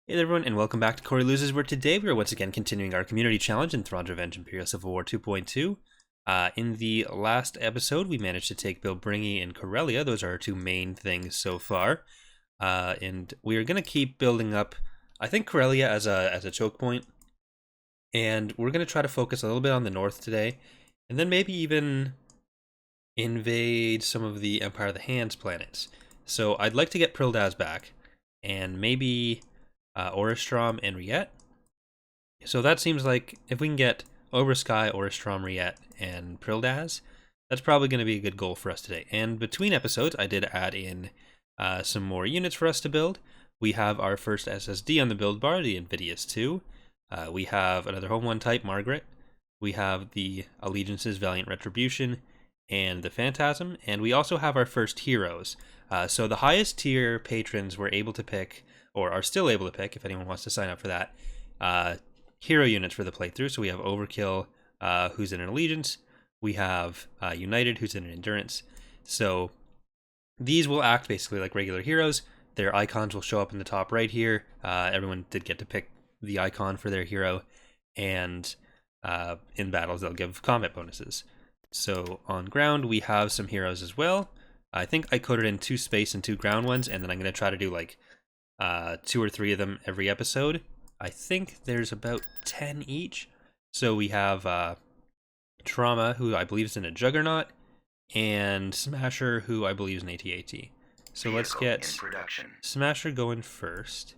Hey there everyone, and welcome back to Corey Loses, where today we are once again continuing our community challenge in Thrawn's Revenge Imperial Civil War 2.2. In the last episode, we managed to take Bilbringi and Corellia. Those are our two main things so far. And we are going to keep building up, I think, Corellia as a choke point. And we're going to try to focus a little bit on the north today. And then maybe even invade some of the Empire of the Hands planets. So I'd like to get Prildas back. And maybe Oristrom and Riet. So that seems like if we can get Obersky, Oristrom, Riet, and Prildas, that's probably going to be a good goal for us today. And between episodes, I did add in some more units for us to build. We have our first SSD on the build bar, the Invidious 2. We have another Home 1 type, Margaret. We have the Allegiance's Valiant Retribution and the Phantasm. And we also have our first heroes. So the highest tier patrons were able to pick, or are still able to pick, if anyone wants to sign up for that, hero units for the playthrough. So we have Overkill, who's in an Allegiance. We have United, who's in an Endurance. So these will act basically like regular heroes. Their icons will show up in the top right here. Everyone did get to pick the icon for their hero. And in battles, they'll give combat bonuses. So on ground, we have some heroes as well. I think I coded in 2 space and 2 ground ones, and then I'm going to try to do like 2 or 3 of them every episode. I think there's about 10 each. So we have Trauma, who I believe is in a Juggernaut, and Smasher, who I believe is an AT-AT. So let's get Smasher going first.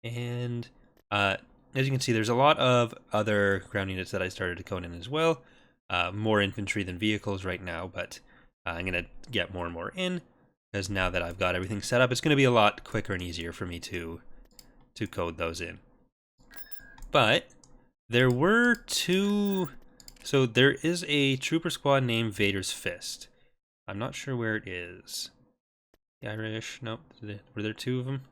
And as you can see, there's a lot of other ground units that I started to code in as well. More infantry than vehicles right now, but I'm going to get more and more in. Because now that I've got everything set up, it's going to be a lot quicker and easier for me to code those in. But there were 2... So there is a trooper squad named Vader's Fist. I'm not sure where it is. The Irish? Nope. Were there 2 of them?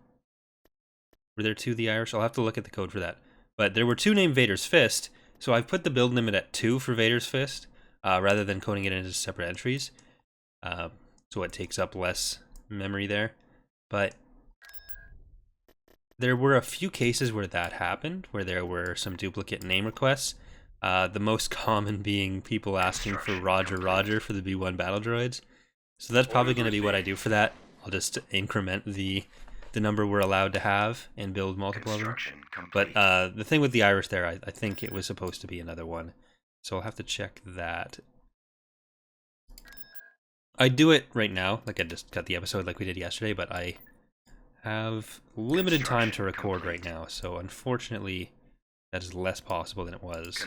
Were there 2 of the Irish? I'll have to look at the code for that. But there were 2 named Vader's Fist, so I've put the build limit at 2 for Vader's Fist, rather than coding it into separate entries. So it takes up less memory there. But there were a few cases where that happened, where there were some duplicate name requests. The most common being people asking for Roger Roger for the B1 battle droids. So that's probably going to be what I do for that. I'll just increment the number we're allowed to have and build multiple of them. But the thing with the Irish there, I think it was supposed to be another one. So I'll have to check that. I do it right now, like I just cut the episode like we did yesterday, but I have limited time to record right now, so unfortunately that is less possible than it was.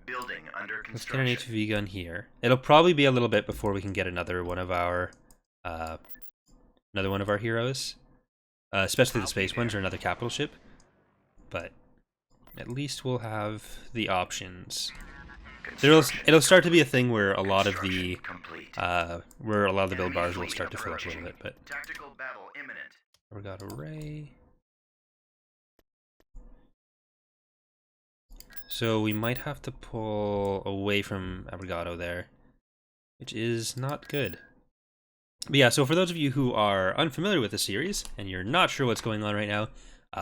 Building under construction. Let's get an HV gun here. It'll probably be a little bit before we can get another one of our heroes, especially the space ones or another capital ship. But at least we'll have the options. It'll start to be a thing where a lot of the build bars will start to fill up a little bit. But Tactical battle imminent. we got array. So we might have to pull away from Abrigado there, which is not good. But yeah, so for those of you who are unfamiliar with the series and you're not sure what's going on right now,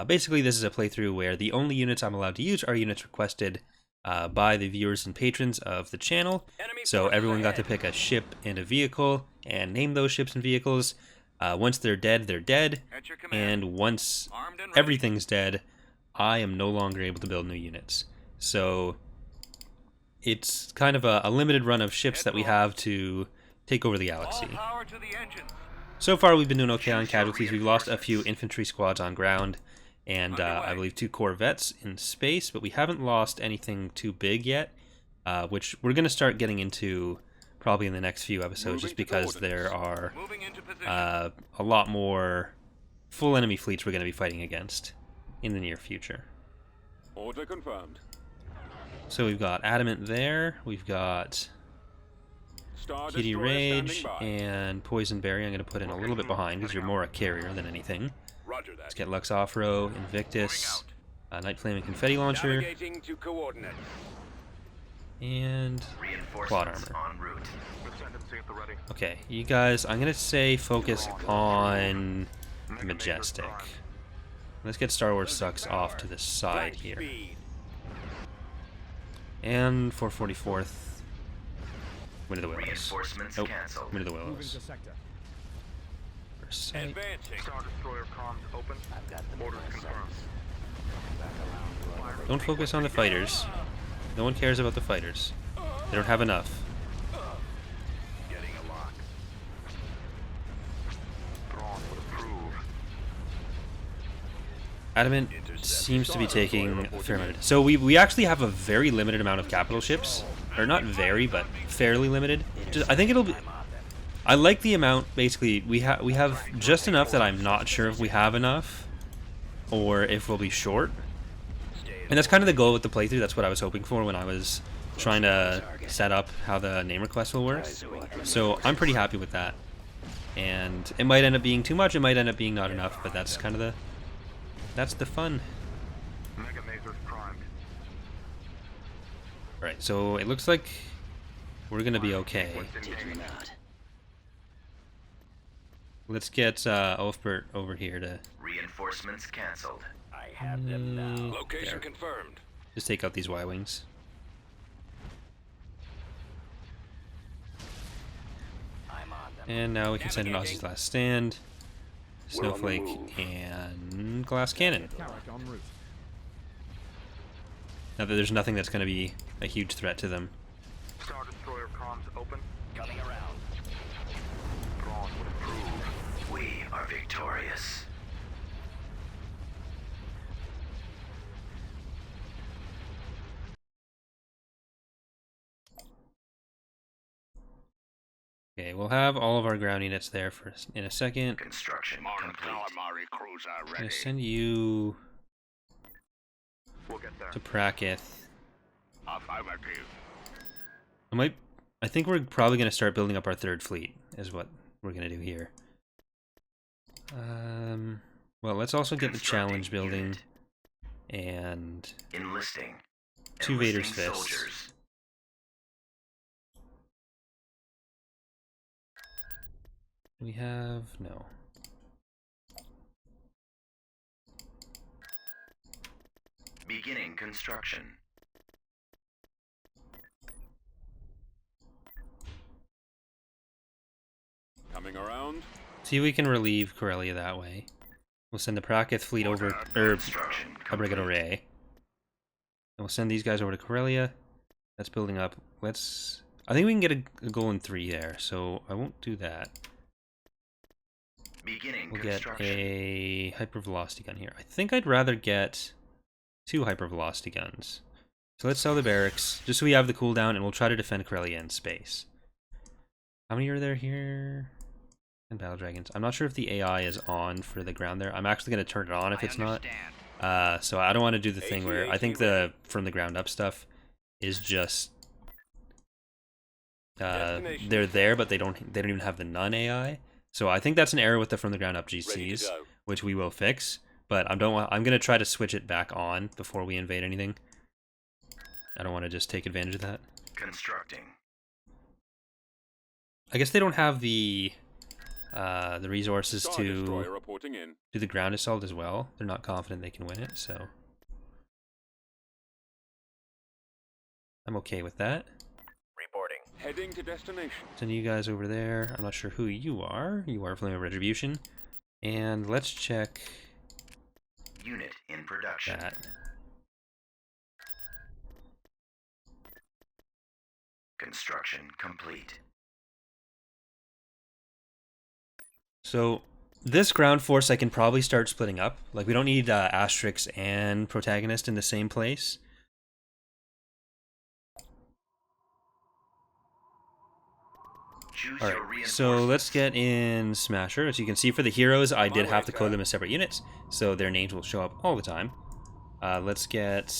basically this is a playthrough where the only units I'm allowed to use are units requested by the viewers and patrons of the channel. So everyone got to pick a ship and a vehicle and name those ships and vehicles. Once they're dead, they're dead. And once everything's dead, I am no longer able to build new units. So it's kind of a limited run of ships that we have to take over the galaxy. So far we've been doing okay on casualties. We've lost a few infantry squads on ground. And I believe 2 Corvettes in space, but we haven't lost anything too big yet, which we're going to start getting into probably in the next few episodes, just because there are a lot more full enemy fleets we're going to be fighting against in the near future. Order confirmed. So we've got Adamant there, we've got Star Kitty Destroyer Rage, standing by. and Poison Berry I'm going to put in a little bit behind, because you're more a carrier than anything. Roger that. Let's get Lux Offro, Invictus, Night Flame and Confetti Launcher, Navigating to coordinate. and plot armor. En route. Okay, you guys, I'm gonna say focus on Majestic. Let's get Star Wars Sucks off to the side here. And 444th. Wind of the Willows. Reinforcements Oh, canceled. Wind of the Willows. First sight. Advancing. Star Destroyer comms open. Orders confirmed. Don't focus on the fighters. No one cares about the fighters. They don't have enough. Getting a lock. Thrawn would approve. Adamant seems to be taking a fair amount. So we actually have a very limited amount of capital ships. Or not very, but fairly limited. I think it'll be... I like the amount, basically, we have just enough that I'm not sure if we have enough. Or if we'll be short. And that's kind of the goal with the playthrough. That's what I was hoping for when I was trying to set up how the name request will work. So I'm pretty happy with that. And it might end up being too much, it might end up being not enough, but that's kind of the... That's the fun. Mega Mazers primed. Alright, so it looks like we're gonna be okay. Let's get Ulfbert over here to Reinforcements canceled. I have them now. Location there. confirmed. Just take out these Y-Wings. I'm on them. And now we can send an Aussie's Last Stand, We're on the Snowflake, move. and Glass Cannon. Now that there's nothing that's going to be a huge threat to them. Star Destroyer comms open. Coming around. Thrawn would approve. We are victorious. Okay, we'll have all of our ground units there in a second. Construction complete. I'm going to send you We'll get there. to Prakith. Affirmative. I think we're probably going to start building up our third fleet, is what we're going to do here. Well, let's also get the challenge building and Enlisting. 2 Vader's Enlisting Fists. soldiers. We have no. Beginning construction. Coming around. See if we can relieve Corellia that way. We'll send the Prakith fleet over, or Construction Abrigado complete. Ray. And we'll send these guys over to Corellia. That's building up. I think we can get a goal in 3 there, so I won't do that. Beginning We'll get construction. a hypervelocity gun here. I think I'd rather get 2 hypervelocity guns. So let's sell the barracks, just so we have the cooldown, and we'll try to defend Corellia in space. How many are there here? And Battle Dragons. I'm not sure if the AI is on for the ground there. I'm actually going to turn it on if it's not. So I don't want to do the thing where I think the from the ground up stuff is just they're there, but they don't even have the none AI. So I think that's an error with the from the ground up Ready to GCs, go. which we will fix. But I'm going to try to switch it back on before we invade anything. I don't want to just take advantage of that. Constructing. I guess they don't have the resources Star to Destroyer reporting in. do the ground assault as well. They're not confident they can win it, so I'm okay with that. Reporting. Heading to destination. Send you guys over there. I'm not sure who you are. You are Flame of Retribution. And let's check Unit in production. that. Construction complete. So this ground force I can probably start splitting up. Like, we don't need Asterix and Protagonist in the same place. Choose Alright, your so reinforcements. let's get in Smasher. As you can see, for the heroes, I did have to code them as separate units, so their names will show up all the time. Let's get...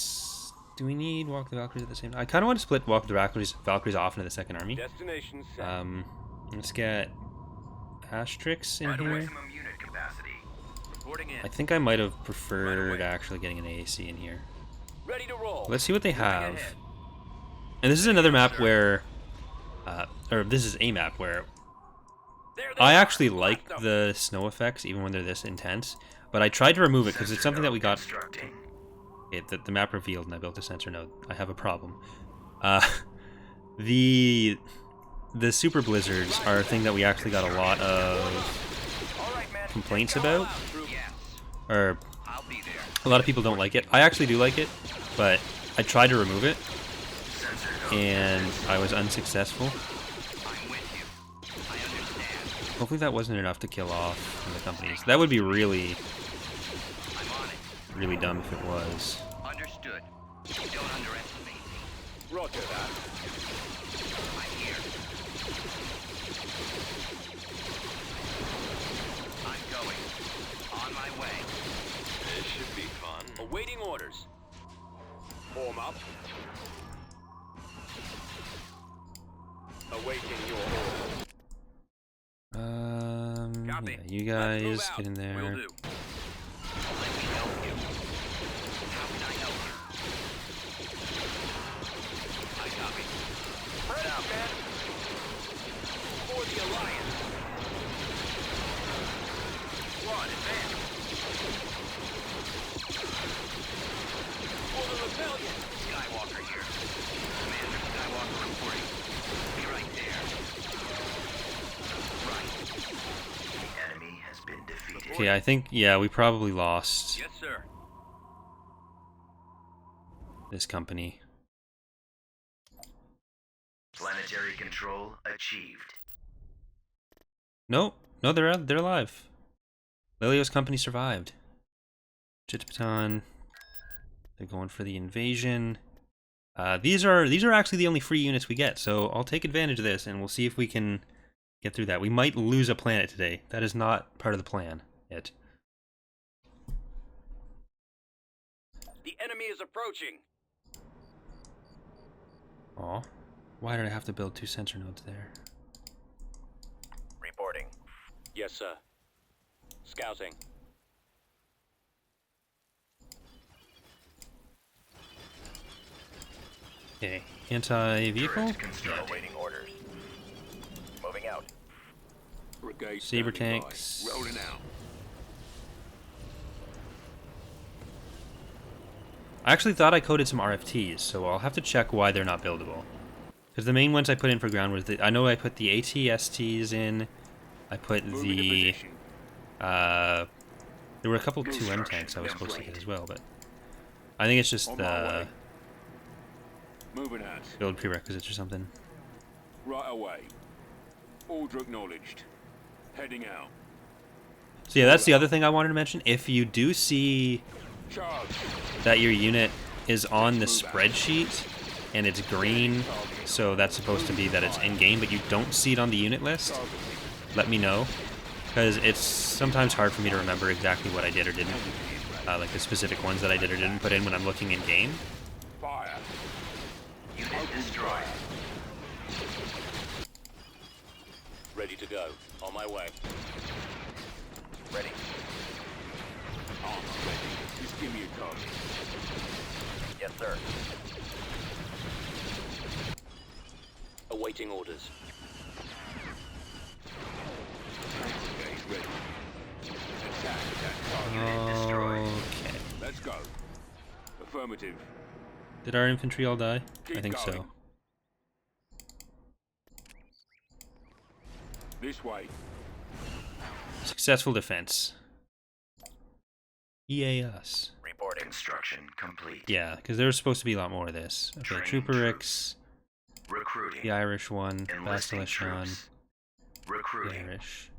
Do we need Walk the Valkyries at the same time? I kind of want to split Walk the Valkyries off into the second army. Destination set. Let's get Asterix in At here. maximum unit capacity. Reporting in. I think I might have preferred actually getting an AAC in here. Ready to roll. Let's see what they Moving have. ahead. And this is another map where... or this is a map where There they I are. actually like Blast 'em. the snow effects, even when they're this intense. But I tried to remove it because it's something that we got. Constructing. Okay, the map revealed, and I built a sensor node. I have a problem. Uh, the super blizzards are a thing that we actually got a lot of All right, men. complaints Take it all about, out, troops. or I'll be there. a lot of people don't like it. I actually do like it, but I tried to remove it, and I was unsuccessful. I'm with you. I understand. Hopefully that wasn't enough to kill off the companies. That would be really, I'm on it. really dumb if it was. Understood. Don't underestimate me. Roger that. I'm here. I'm going. On my way. This should be fun. Awaiting orders. Form up. Awaiting your order. Copy. Yeah, you Let's move guys out. get in there. Will do. Let me help you. How can I help you? I copy. Spread out, man. For the Alliance. Squad, advance. For the rebellion. Skywalker here. Commander Skywalker reporting. Be right there. Right. The enemy has been defeated. Okay, I think, yeah, we probably lost Yes, sir. this company. Planetary control achieved. No, they're alive. Lilio's company survived. Chitapaton. They're going for the invasion. These are actually the only free units we get, so I'll take advantage of this, and we'll see if we can get through that. We might lose a planet today. That is not part of the plan yet. The enemy is approaching. Aw. Why did I have to build 2 sensor nodes there? Reporting. Yes, sir. Scouting. Okay, anti-vehicle? Turret constructing. Awaiting orders. Moving out. Brigade Saber standing by. tanks. Rolling out. I actually thought I coded some RFTs, so I'll have to check why they're not buildable. Because the main ones I put in for ground was I know I put the ATSTs in. I put Moving to the position. there were a couple 2M tanks I was supposed to get as well, but I think it's just On my the way. Moving out. build prerequisites or something. Right away. Order acknowledged. Heading out. So yeah, that's the other thing I wanted to mention. If you do see Charge. that your unit is on the spreadsheet and it's green, so that's supposed to be that it's in game, but you don't see it on the unit list, let me know, because it's sometimes hard for me to remember exactly what I did or didn't, like the specific ones that I did or didn't put in when I'm looking in game. Fire. Unit destroyed. Ready to go. On my way. Ready. Armor ready. Just give me a target. Yes, sir. Awaiting orders. Brigade ready. Attack that target. Okay. Let's go. Affirmative. Did our infantry all die? Keep I think so. going. This way. Successful defense. EA us. Reporting. Construction complete. Yeah, because there was supposed to be a lot more of this. Okay, Train Trooper Rix, Recruiting. the Irish one, Enlisting Basilisk one, troops. the Recruiting. Irish.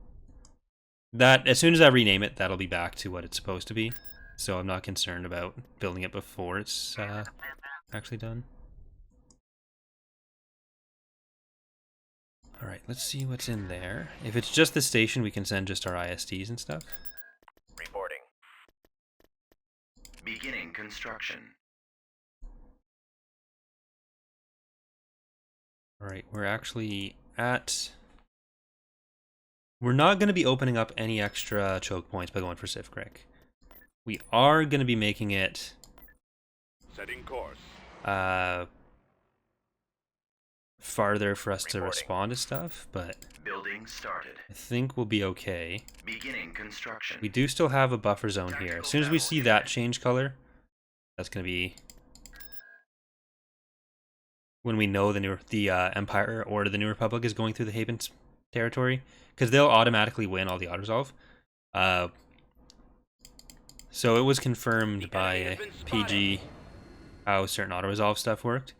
That, as soon as I rename it, that'll be back to what it's supposed to be. So I'm not concerned about building it before it's actually done. Alright, let's see what's in there. If it's just the station, we can send just our ISTs and stuff. Reporting. Beginning construction. Alright, we're actually at... We're not going to be opening up any extra choke points by going for Sifkrek. We are going to be making it Setting course. farther for us to Reporting. respond to stuff, but Building started. I think we'll be okay. Beginning construction. We do still have a buffer zone here. As soon as we see that change color, that's going to be when we know the Empire or the New Republic is going through the Haven's territory, because they'll automatically win all the auto-resolve. So it was confirmed by PG how certain auto-resolve stuff worked.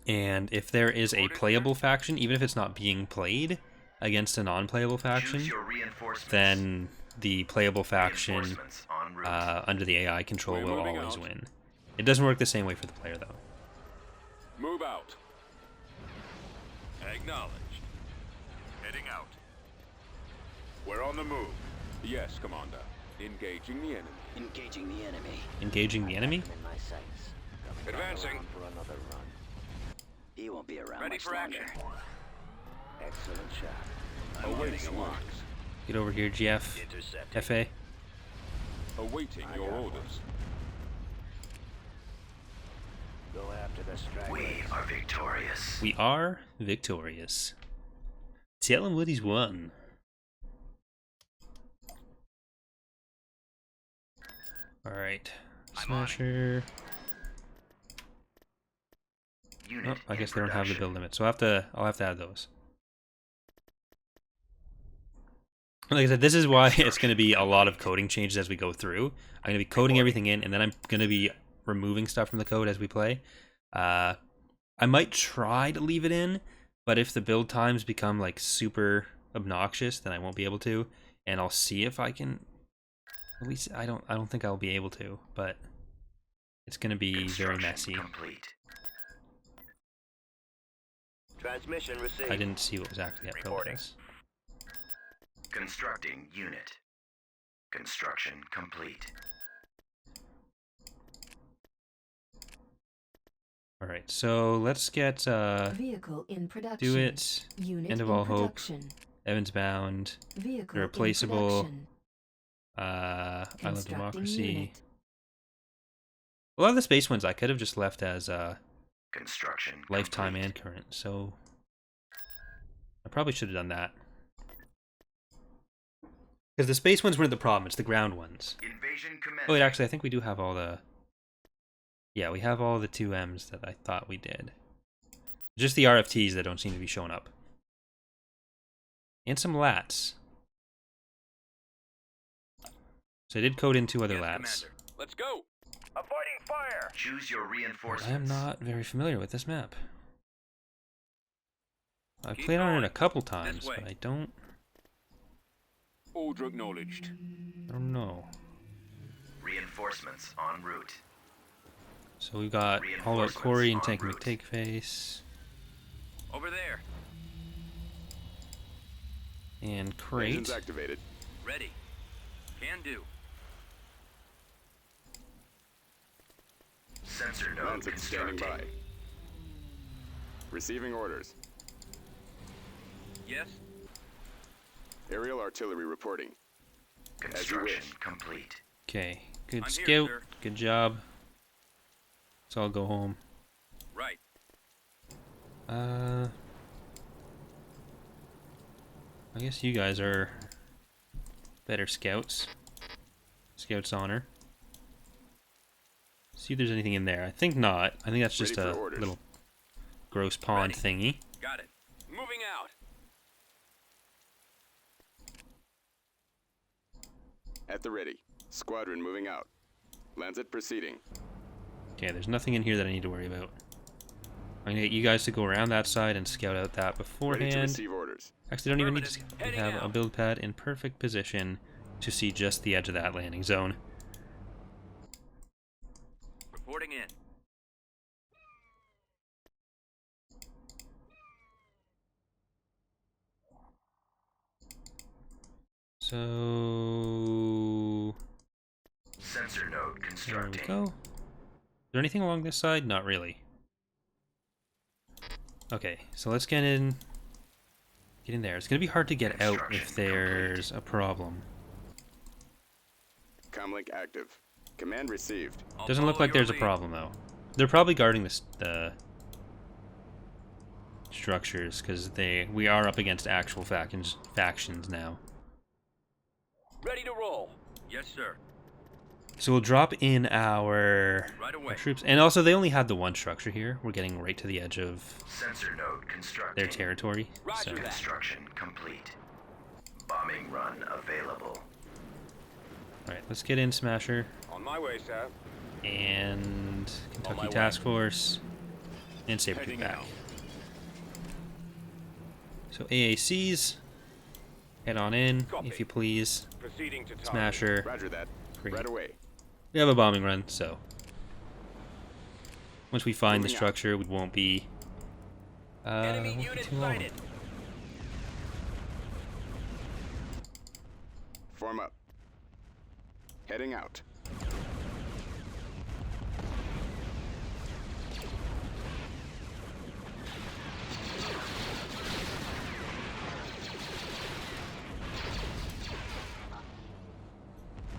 And if there is a playable faction, even if it's not being played against a non-playable faction, Choose your reinforcements. then the playable faction Reinforcements en route. under the AI control We're will moving always out. win. It doesn't work the same way for the player, though. Move out. Acknowledged. Heading out. We're on the move. Yes, Commander. Engaging the enemy. Engaging the enemy. Engaging the enemy? I'm in my sights. Advancing. Around for another run. He won't be around Ready much for longer. action. Excellent shot. Awaiting orders. Get over here, GF. Intercepting. FA. Awaiting your orders. Go after the stragglers. We are victorious. We are victorious. Tell him what he's won. Alright. I'm on it. Smasher. Unit Oh, I in guess they don't have the production. build limit, so I'll have to add those. Like I said, this is why it's going to be a lot of coding changes as we go through. I'm going to be coding everything in, and then I'm going to be removing stuff from the code as we play. I might try to leave it in, but if the build times become like super obnoxious, then I won't be able to. And I'll see if I can. At least I don't think I'll be able to, but it's going to be very Construction messy. Complete. Transmission received. I didn't see what was actually at Reporting. progress. Constructing unit. Construction complete. All right, so let's get Vehicle in production. do it. Unit End of in all hope. production. Evans Bound. Vehicle Replaceable. in production. Island of Constructing Democracy. unit. A lot of the space ones I could have just left as Construction lifetime complete. and current, so I probably should have done that. Because the space ones weren't the problem, it's the ground ones. Invasion commenced. Oh wait, actually, I think we do have all the... Yeah, we have all the 2Ms that I thought we did. Just the RFTs that don't seem to be showing up. And some lats. So I did code in 2 other Yes, lats. Commander. Let's go. Avoiding fire. Choose your reinforcements. I am not very familiar with this map. I've Keep played on it going. a couple times, way. but I don't Order acknowledged. know. Reinforcements en route. So we've got all about Corey and Tank Reinforcements McTakeface Over there. and Crate. Engines activated. Ready. Can do. Sensor node Lancet standing constructing. by. Receiving orders. Yes. Aerial artillery reporting. Construction wish. complete. Okay, good I'm here, scout. sir. Good job. So I'll go home. Right. I guess you guys are better scouts. Scouts honor. See if there's anything in there. I think not. I think that's just Ready a for orders. little gross pond thingy. Got it. Moving out. At the ready. Squadron moving out. Lancet proceeding. Okay, there's nothing in here that I need to worry about. I'm gonna get you guys to go around that side and scout out that Ready to beforehand. receive orders. Actually, don't even need to Affirmative. scout. We Heading have a out. build pad in perfect position to see just the edge of that landing zone. Reporting in. So Sensor node there we constructing. go. Is there anything along this side? Not really. Okay, so let's get in. Get in there. It's gonna be hard to get out if Construction there's a problem. Comlink active. Command received. I'll Doesn't look follow like your there's a lead. problem though. They're probably guarding this. structures because we are up against actual factions now. Ready to roll. Yes, sir. So we'll drop in our Right away. troops, and also they only had the one structure here. We're getting right to the edge of Sensor node constructing. their territory. Roger So that. Construction complete. Bombing run available. all right, let's get in Smasher On my way, sir. and my Kentucky way. Task Force and Sabretooth Heading back. out. So AACs, head on in Copy. if you please. Proceeding to target. Smasher. Roger that. Great. Right away. We have a bombing run, so once we find the Moving out. structure, we won't be. Enemy won't be unit too long. sighted. Form up. Heading out.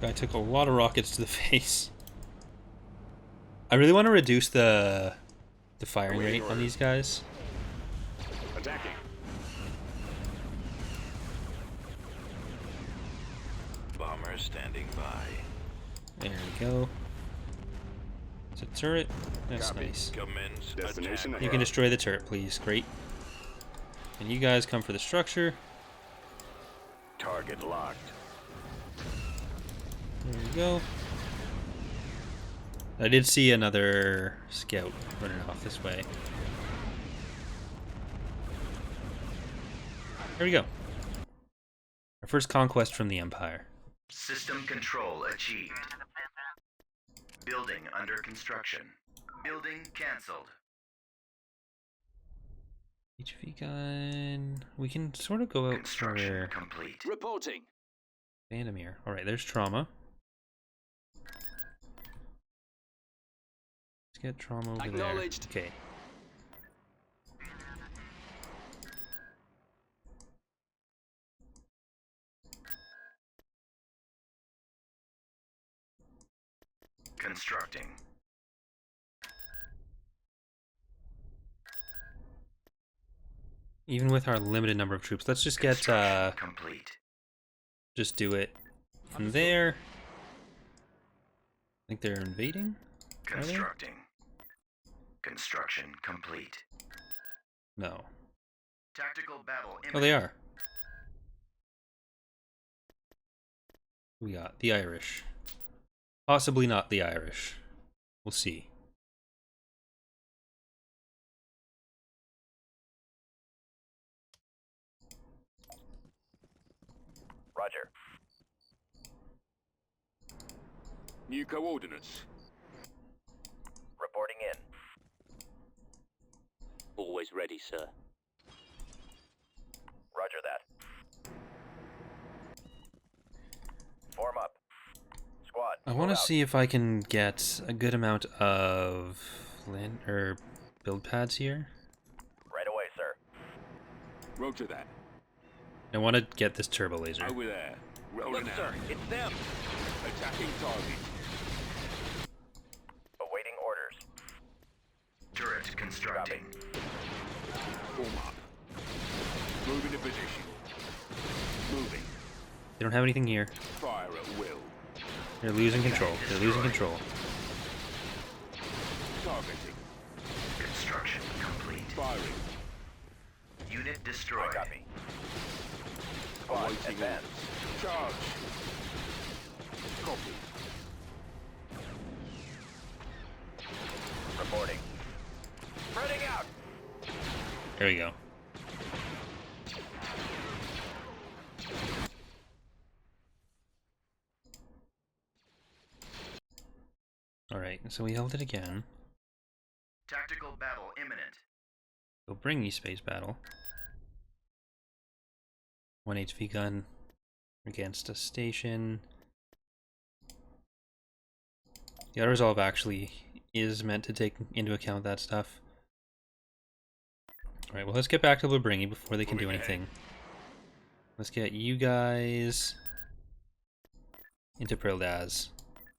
Guy took a lot of rockets to the face. I really want to reduce the firing rate on these guys. Attacking. Bomber standing by. There we go. It's a turret. That's Copy. nice. Commence Destination attack. You ahead. can destroy the turret, please. Great. And you guys come for the structure. Target locked. There we go. I did see another scout running off this way. There we go. Our first conquest from the Empire. System control achieved. Building under construction. Building cancelled. HV gun. We can sort of go out Construction for complete. Reporting. Vandermeer. Alright, there's trauma. Let's get trauma over there. Acknowledged. Okay. Constructing. Even with our limited number of troops, let's just get Construction complete. just do it from there. I think they're invading. Are they? Constructing. Construction complete. No. Tactical battle imminent. Oh, they are. We got the Irish. Possibly not the Irish. We'll see. Roger. New coordinates. Reporting in. Always ready, sir. Roger that. Form up. Squad. I want to see if I can get a good amount of land or build pads here. Right away, sir. Roger that. I want to get this turbo laser. Over there. Rolling Look, out. sir, it's them. Attacking target. Awaiting orders. Turret constructing. Form up. Moving to position. Moving. They don't have anything here. Fire at will. They're losing control. They're losing control. Targeting. Construction complete. Firing. Unit destroyed. Copy. Squad, Awaiting advance. orders. Charge. Copy. Reporting. Spreading out. There we go. Alright, so we held it again. Tactical battle imminent. We'll bring you space battle. 1 HV gun against a station. The auto resolve actually is meant to take into account that stuff. Alright, well let's get back to Lubringi before they can do anything. Let's get you guys into Prildaz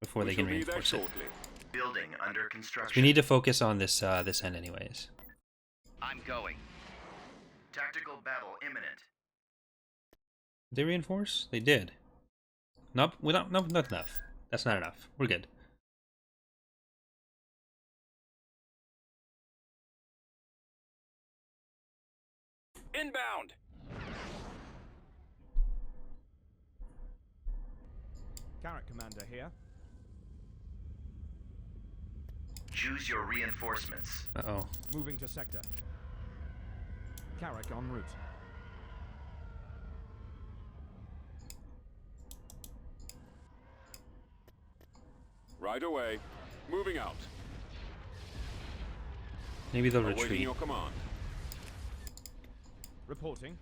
before they We can shall be there reinforce it. shortly. Building under construction. We need to focus on this this end anyways. I'm going. Tactical battle imminent. Did they reinforce? They did. Not enough. That's not enough. We're good. Inbound! Carrot Commander here. Choose your reinforcements. Uh-oh. Moving to sector. Carrick en route. Right away. Moving out. Maybe they'll Awaiting retreat. your command. Reporting.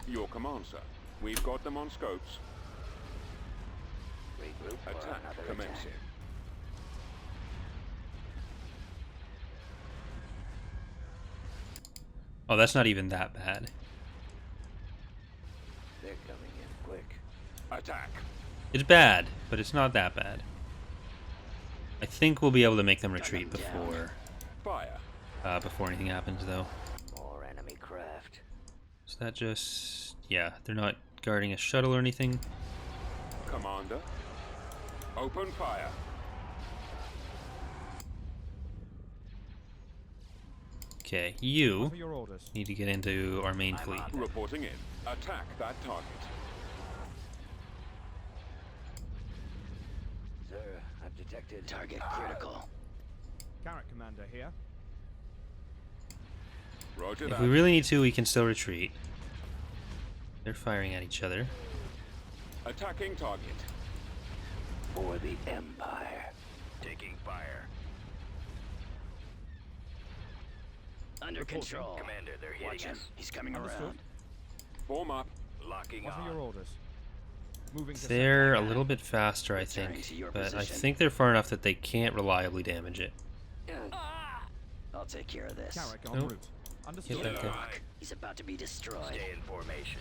Your command, sir. We've got them on scopes. Regroup for Attack another commencing. attack. Oh, that's not even that bad. They're coming in quick. Attack. It's bad, but it's not that bad. I think we'll be able to make them retreat them down. Fire. before anything happens, though. More enemy craft. So that just... yeah, they're not guarding a shuttle or anything. Commander. Open fire. Okay, you What are your orders? need to get into our main fleet. Reporting in. Attack that target. Sir, I've detected target critical. Carrot Commander here. Roger If that. we really need to, we can still retreat. They're firing at each other. Attacking target. For the Empire. Taking fire. Under Reporting. control. Commander, they're hitting Watch him. us. He's coming Understood. around. Form up. Locking What are your on. orders? Moving to They're a sector. little bit faster, I Returning think. to your But I position. think they're far enough that they can't reliably damage it. I'll take care of this. Carrick en Nope. route. Get Understood. that guy. Alright, He's about to be destroyed. stay in formation.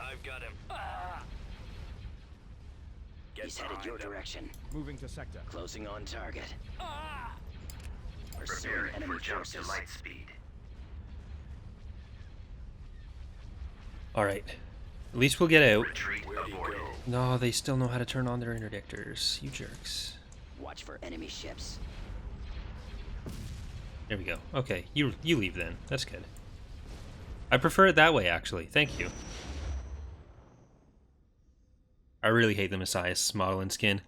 I've got him. Get He's headed behind your him. direction. Moving to sector. Closing on target. Pursuing Preparing enemy for jump to forces. light speed. Alright. At least we'll get out. Retreat Where'd he aborted. go? No, they still know how to turn on their interdictors. You jerks. Watch for enemy ships. There we go. Okay, you leave then. That's good. I prefer it that way, actually. Thank you. I really hate the Messiah's model and skin.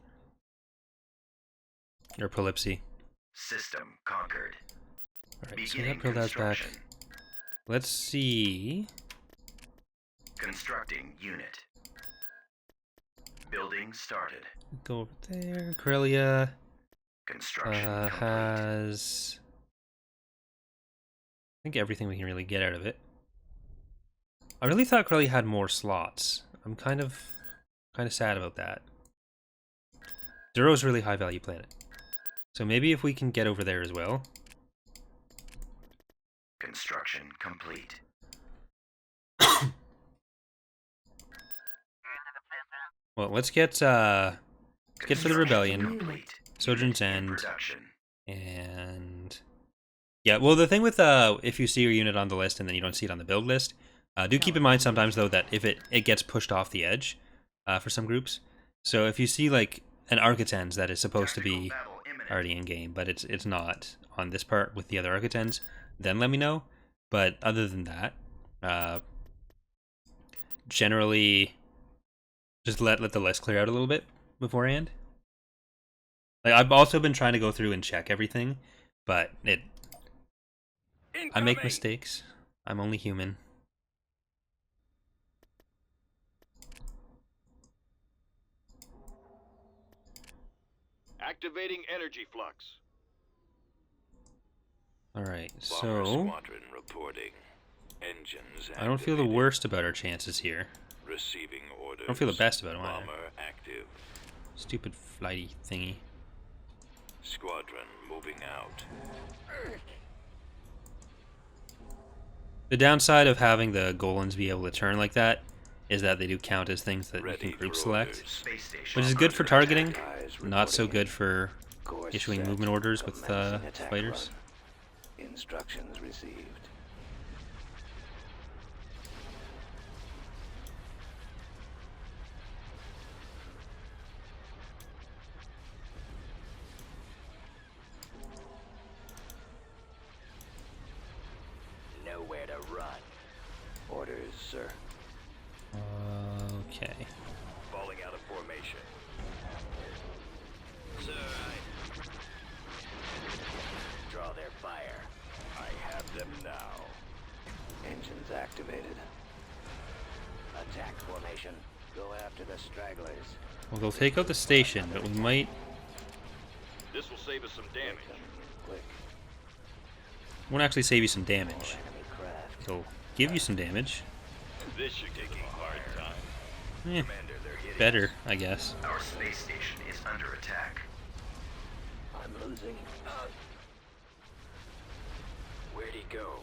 Or Polypsy. System conquered. Alright, so we Beginning got Prildaz back. construction. Let's see... Constructing unit. Building started. Go over there. Corellia Construction complete. has... I think everything we can really get out of it. I really thought Corellia had more slots. I'm kind of sad about that. Duro's a really high value planet. So maybe if we can get over there as well. Construction complete. Well, let's get for the Construction rebellion, complete. Sojourn's Unit in End, production. and yeah. Well, the thing with if you see your unit on the list and then you don't see it on the build list, do keep in mind sometimes though that if it gets pushed off the edge for some groups. So if you see like an Architens that is supposed to Tactical be battle imminent. already in game, but it's not on this part with the other Architens, then let me know. But other than that, generally just let the list clear out a little bit beforehand. Like I've also been trying to go through and check everything, but I make Incoming. mistakes. I'm only human. Activating energy flux. All right, Bomber so squadron reporting. Engines I don't feel the activated. worst about our chances here. Receiving orders. I don't feel the best about them either. Bomber active. Stupid flighty thingy. Squadron moving out. The downside of having the Golans be able to turn like that is that they do count as things that you Ready can group for select, orders. Space station which is good for under targeting, attack. Eyes not so reporting good for Course issuing set. movement orders with Commencing attack fighters. run. Instructions received. Nowhere to run. Orders, sir. Okay. Falling out of formation. Sir, draw their fire. I have them now. Engines activated. Attack formation. Go after the stragglers. Well, they'll take out the station, but we might. This will save us some damage. Coming in quick. Won't actually save you some All damage. enemy craft. It'll give you some damage. This should take a hard time. Eh, Commander, they're hitting better, us. I guess. Our space station is under attack. I'm losing. Where'd he go?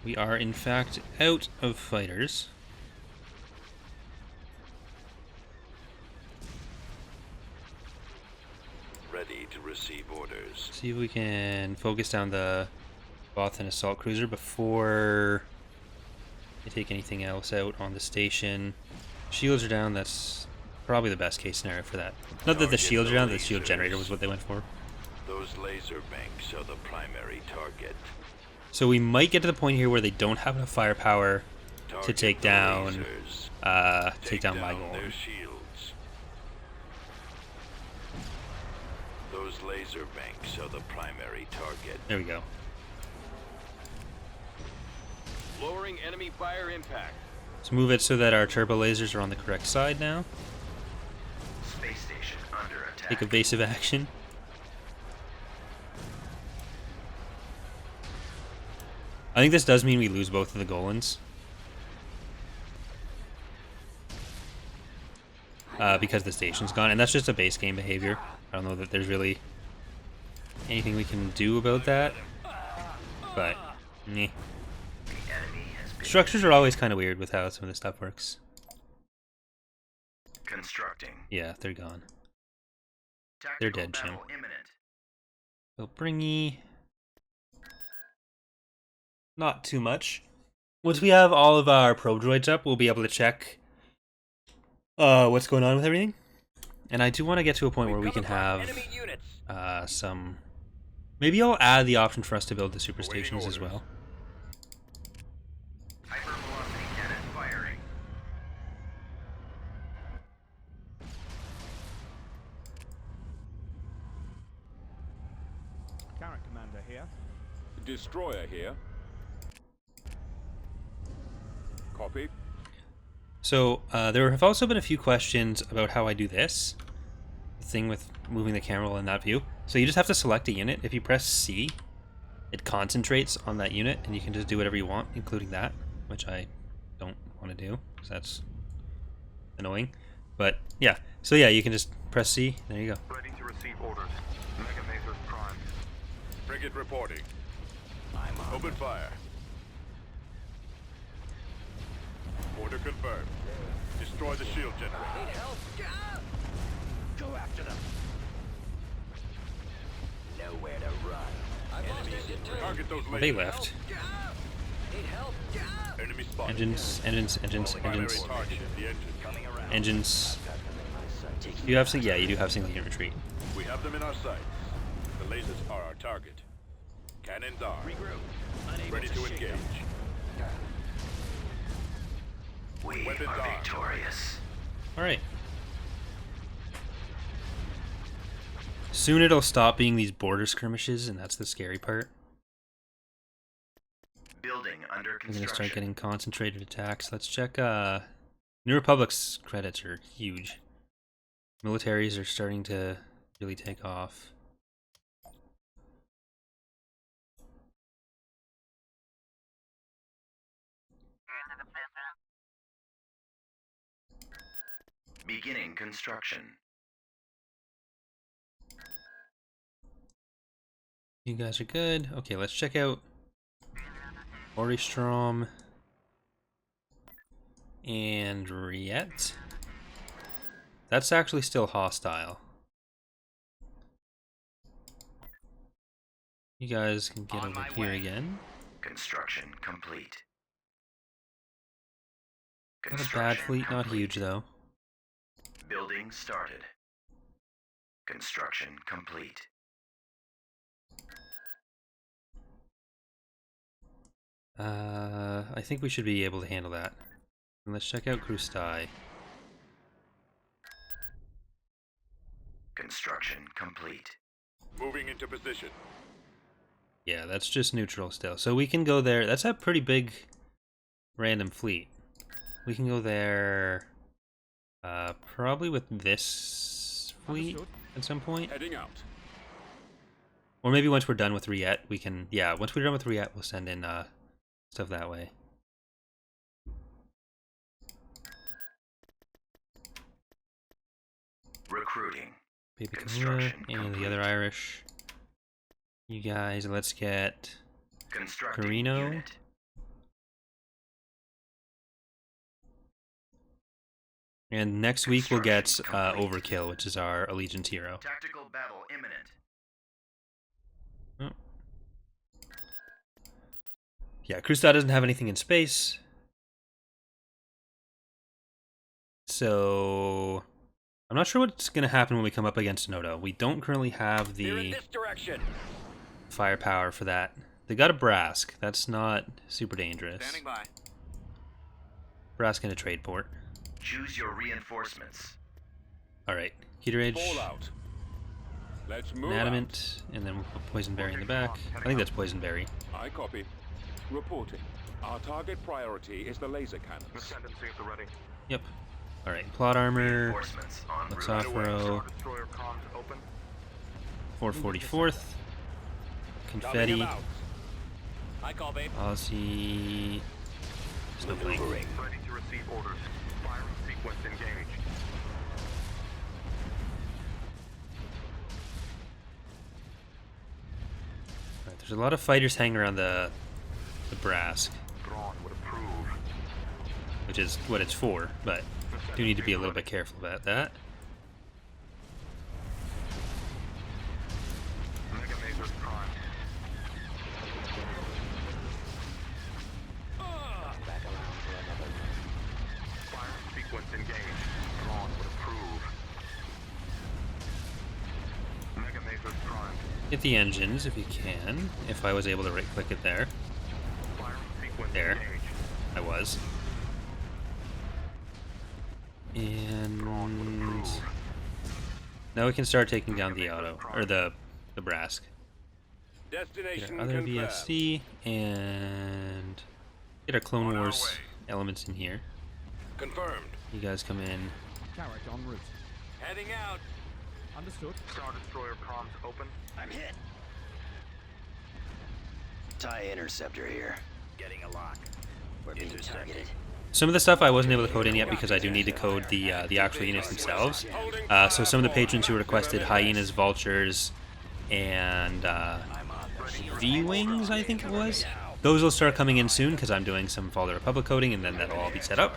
We are, in fact, out of fighters. Ready to receive orders. See if we can focus down the Bothan assault cruiser before they take anything else out on the station. Shields are down. That's probably the best case scenario for that. Not that the shields are down, the shield generator was what they went for. Those laser banks are the primary target. So we might get to the point here where they don't have enough firepower to Target take the down, lasers. take down my their golem. shields. Those laser banks are the primary target. There we go. Lowering enemy fire impact. Let's move it so that our turbo lasers are on the correct side now. Space station under attack. Take evasive action. I think this does mean we lose both of the Golans. Because the station's gone, and that's just a base game behavior. I don't know that there's really anything we can do about that. But, meh. The enemy has been Structures are always kind of weird with how some of this stuff works. constructing. Yeah, they're gone. Tactical dead, Jim. battle imminent. So Bringy. Not too much. Once we have all of our probe droids up, we'll be able to check what's going on with everything. And I do want to get to a point where we can have some... Maybe I'll add the option for us to build the super Awaiting stations as orders. well. Hypervelocity cannon firing. Carrot Commander here. Destroyer here. Copy. So there have also been a few questions about how I do this. The thing with moving the camera in that view. So you just have to select a unit. If you press C, it concentrates on that unit, and you can just do whatever you want, including that, which I don't want to do, because that's annoying. But yeah, so yeah, you can just press C. There you go. Ready to receive orders. Mega Matrix Prime. Frigate reporting. I'm on. Open fire. Order confirmed. Destroy the shield generator. Go after them. Nowhere to run. Target those lasers. They left. Enemy spotted. Engines, engines, engines, Primary engines, target, the engine. engines. Got them in my sight. Do you have yeah, you do have single unit retreat. We have them in our sights. The lasers are our target. Cannons are. Ready to engage. We Weapons are on. victorious. All right. Soon it'll stop being these border skirmishes, and that's the scary part. Building under We're gonna construction. start getting concentrated attacks. Let's check. New Republic's credits are huge. Militaries are starting to really take off. Beginning construction. You guys are good. Okay, let's check out Oristrom and Riet. That's actually still hostile. You guys can get On over my here way. again. Construction complete. Not a bad Construction fleet, not complete. huge though. Building started. Construction complete. I think we should be able to handle that. And let's check out Krustai. Construction complete. Moving into position. Yeah, that's just neutral still. So we can go there. That's a pretty big random fleet. We can go there probably with this fleet Understood. at some point. Heading out. Or maybe once we're done with Riet, we can... Yeah, once we're done with Riet, we'll send in stuff that way. Recruiting. Baby Kahuna Construction and the complete. other Irish. You guys, let's get Constructing Carino. unit. And next week we'll get Construction complete. Overkill, which is our Allegiant hero. Tactical battle imminent. Oh. Yeah, Krustai doesn't have anything in space. So I'm not sure what's going to happen when we come up against Noto. We don't currently have They're in the this direction. firepower for that. They got a Brask. That's not super dangerous. Standing by. Brask in a trade port. Choose your reinforcements. Alright, Heater Edge, Fallout. Let's move an out. Adamant, and then we'll put Poisonberry in the back. I think that's Poisonberry. I copy. Reporting. Our target priority is the laser cannons. Ascendancy at the ready. Yep. Alright, plot armor, Reinforcements en let's route. off row, Star Destroyer comms open. 444th, Confetti, Coming about. I call, babe. Policy, Snowflake. Maneuvering. Ready to receive orders. Firing sequence engaged. Alright, there's a lot of fighters hanging around the Brask, Thrawn would approve. which is what it's for, but do need to be a little bit careful about that. Mega Mazers Prime. Back around for another. Firing sequence engaged. Thrawn would approve. Mega Mazers Prime. Hit the engines if you can, if I was able to right-click it there. Firing sequence There. engaged. I was. And now we can start taking down the auto, or the Brask. Get Destination our other confirmed. VSC and get our Clone On our Wars way. elements in here. Confirmed. You guys come in. Carrick en route. Heading out. Understood. Star Destroyer comms open. I'm hit. TIE interceptor here. Getting a lock. We're being Intercepted. targeted. Some of the stuff I wasn't able to code in yet because I do need to code the actual units themselves. So some of the patrons who requested hyenas, vultures, and V-wings, I think it was. Those will start coming in soon because I'm doing some Fall of the Republic coding, and then that'll all be set up.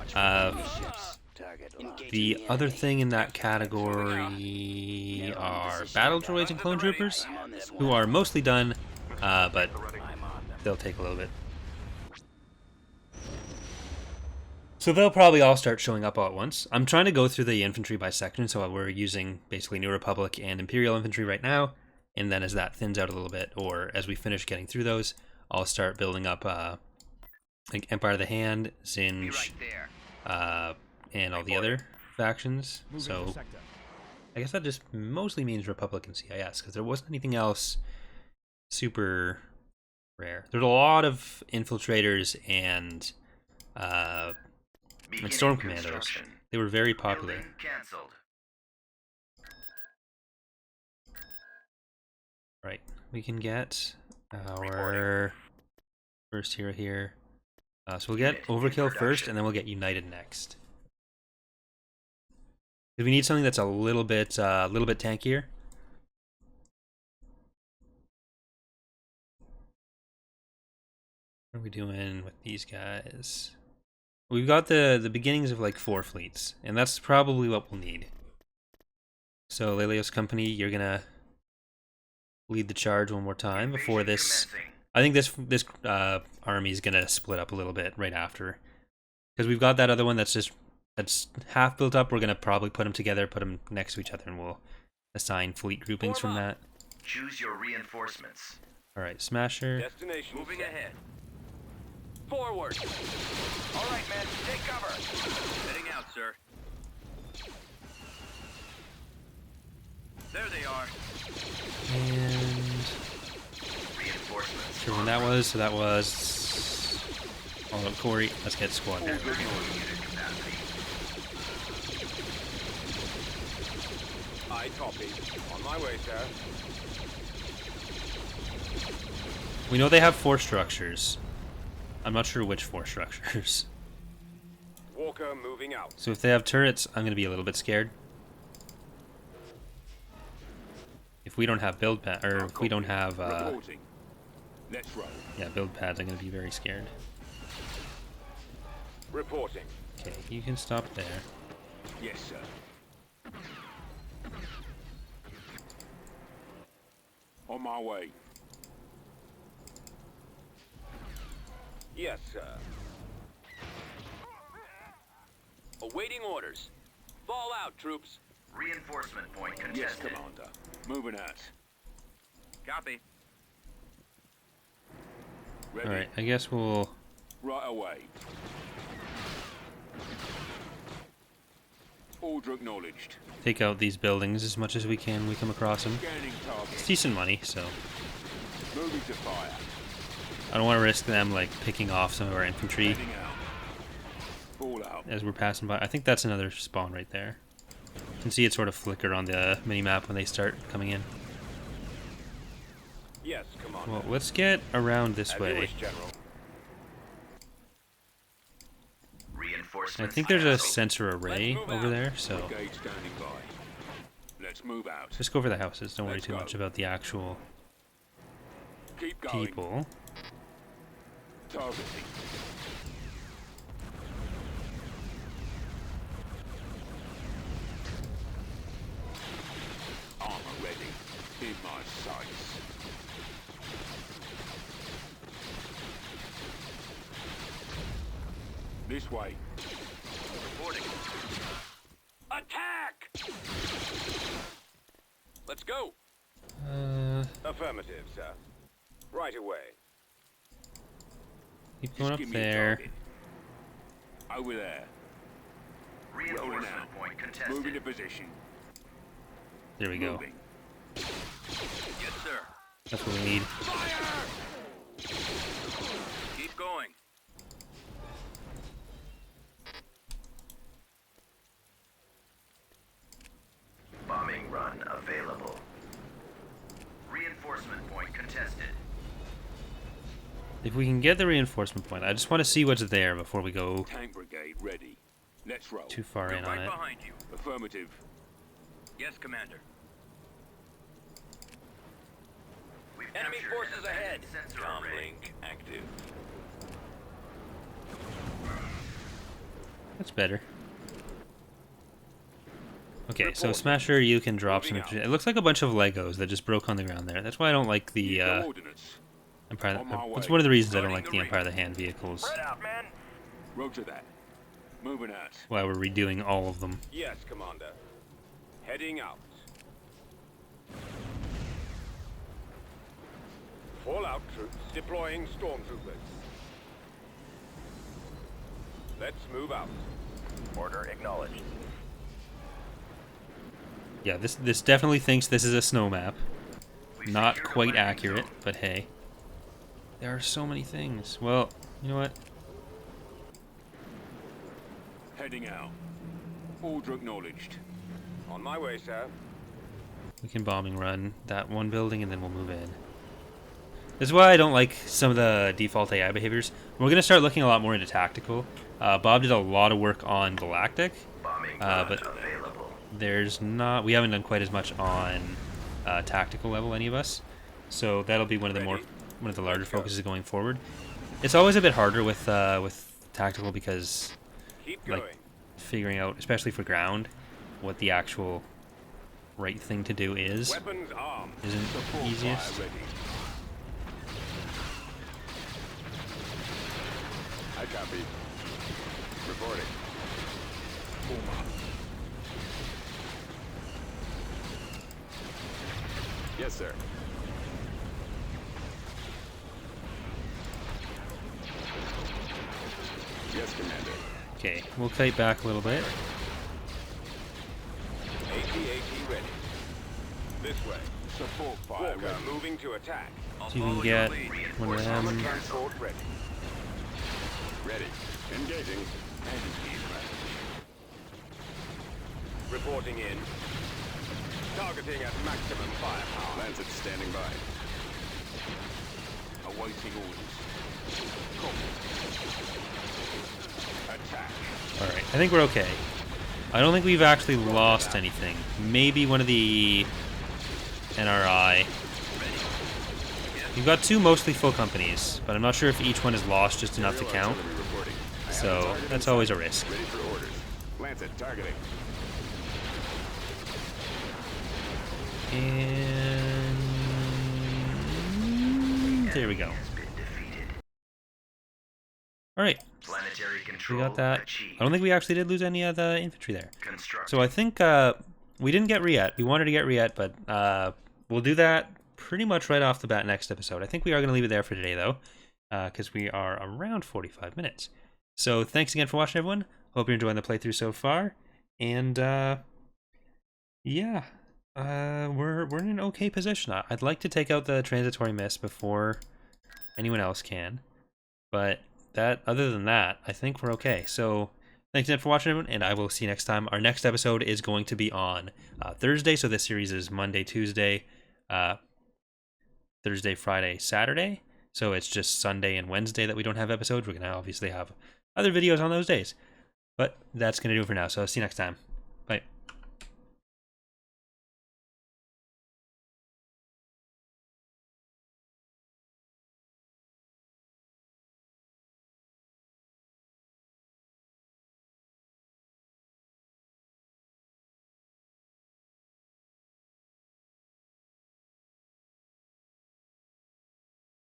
Target locked. The other thing in that category are battle droids and clone troopers, I'm on this who one. are mostly done, but Ready. I'm on them. they'll take a little bit. So they'll probably all start showing up all at once. I'm trying to go through the infantry by section, so we're using basically New Republic and Imperial infantry right now, and then as that thins out a little bit, or as we finish getting through those, I'll start building up like Empire of the Hand, Be Zinj, right there. and all the other factions. Moving So to sector. I guess that just mostly means Republic and CIS, because there wasn't anything else super rare. There's a lot of infiltrators and Beginning Storm Commandos. construction. They were very popular. Building cancelled. Right, we can get our first hero here. So we'll get Unit in Overkill first, production. and then we'll get United next. 'Cause we need something that's a little bit tankier. What are we doing with these guys? We've got the beginnings of like 4 fleets, and that's probably what we'll need. So Lelios Company, you're gonna lead the charge one more time before this. Commencing. I think this army is gonna split up a little bit right after, because we've got that other one that's half built up. We're gonna probably put them together, put them next to each other, and we'll assign fleet groupings from that. Choose your reinforcements. All right, Smasher. Destination Moving set. ahead. Forward. All right, men, take cover. Heading out, sir. There they are. And Reinforcements. sure when that was. So that was. All up, Corey. Let's get squadron. Unit capacity. I copy. On my way, sir. We know they have 4 structures. I'm not sure which 4 structures. Walker moving out. So if they have turrets, I'm gonna be a little bit scared. If we don't have build pad, or if we don't have Reporting. Let's roll. yeah, build pads, I'm gonna be very scared. Reporting. Okay, you can stop there. Yes, sir. On my way. Yes, sir. Awaiting orders. Fall out, troops. Reinforcement point Yes, contested. Commander. Moving out. Copy. Ready? All right, I guess we'll. Right away. Order acknowledged. Take out these buildings as much as we can. We come across them. Scanning It's target. decent money, so Moving to fire. I don't want to risk them like picking off some of our infantry Heading out. Fall out. as we're passing by. I think that's another spawn right there. You can see it sort of flicker on the mini map when they start coming in. Yes, Commander. Well, let's get around this As you way. wish, General. Reinforcements. I think there's a cancelled. sensor array Let's move over out. there, so Brigade standing by. Let's move out. just go for the houses. Don't worry Let's too go. much about the actual Keep going. people. Targeting. Armor ready. In my sights. This way. Reporting. Attack! Let's go. Affirmative, sir. Right away. Keep going up Give me a there. target. Over there. Rolling Reinforcement out. point Moving to contested. position. There we go. Moving. Yes, sir. That's what we need. Fire! Keep going. Bombing run available. Reinforcement point contested. If we can get the reinforcement point, I just want to see what's there before we go Tank brigade ready. Let's roll. too far We're in on right it. behind you. Affirmative. Yes, Commander. We've Enemy captured forces an ahead. sensor array. Comlink active. That's better. Okay, so Report. Smasher, you can drop some. Moving out. It looks like a bunch of Legos that just broke on the ground there. That's why I don't like the Need coordinates. Empire. On my That's way. one of the reasons I don't Running like the the ring. Empire of the Hand vehicles. Spread out, man. Roger that. Moving out. Why we're redoing all of them. Yes, Commander. Heading out. Fallout troops deploying stormtroopers. Let's move out. Order acknowledged. Yeah, this definitely thinks this is a snow map. We've Not secured the quite landing accurate, zone. but hey. There are so many things. Well, you know what? Heading out. Order acknowledged. On my way, sir. We can bombing run that one building and then we'll move in. This is why I don't like some of the default AI behaviors. We're going to start looking a lot more into tactical. Bob did a lot of work on Galactic. Bombing but run available. There's not, we haven't done quite as much on tactical level, any of us. So that'll be one of the larger Let's go. focuses going forward. It's always a bit harder with tactical because Keep going. like figuring out, especially for ground, what the actual right thing to do is. Weapons armed. Isn't Support easiest. fire ready. I copy. Reporting. Yes, sir. Yes, Commander. Okay, we'll kite back a little bit. AT-AT ready. This way. Support fire Walker ready. Moving to attack. I'll See if we can follow your get lead. one of Armor them. transport ready. Ready. Engaging. Entities ready. Reporting in. Targeting at maximum firepower. Lancet standing by. Awaiting orders. Attack. Alright, I think we're okay. I don't think we've actually lost anything. Maybe one of the NRI. We've got 2 mostly full companies, but I'm not sure if each one is lost just enough to Aerial count. artillery reporting. I have a So target in that's sight. always a risk. Ready for orders. Lancet targeting. And there we go. Alright, Planetary we control got that. achieved. I don't think we actually did lose any of the infantry there. Construct. So I think we didn't get Riet. We wanted to get Riet, but we'll do that pretty much right off the bat next episode. I think we are going to leave it there for today, though, because we are around 45 minutes. So thanks again for watching, everyone. Hope you're enjoying the playthrough so far. And yeah, we're in an okay position. I'd like to take out the transitory mist before anyone else can, but other than that, I think we're okay. So thanks again for watching, everyone, and I will see you next time. Our next episode is going to be on Thursday, so this series is Monday, Tuesday, Thursday, Friday, Saturday. So it's just Sunday and Wednesday that we don't have episodes. We're going to obviously have other videos on those days. But that's going to do it for now, so see you next time.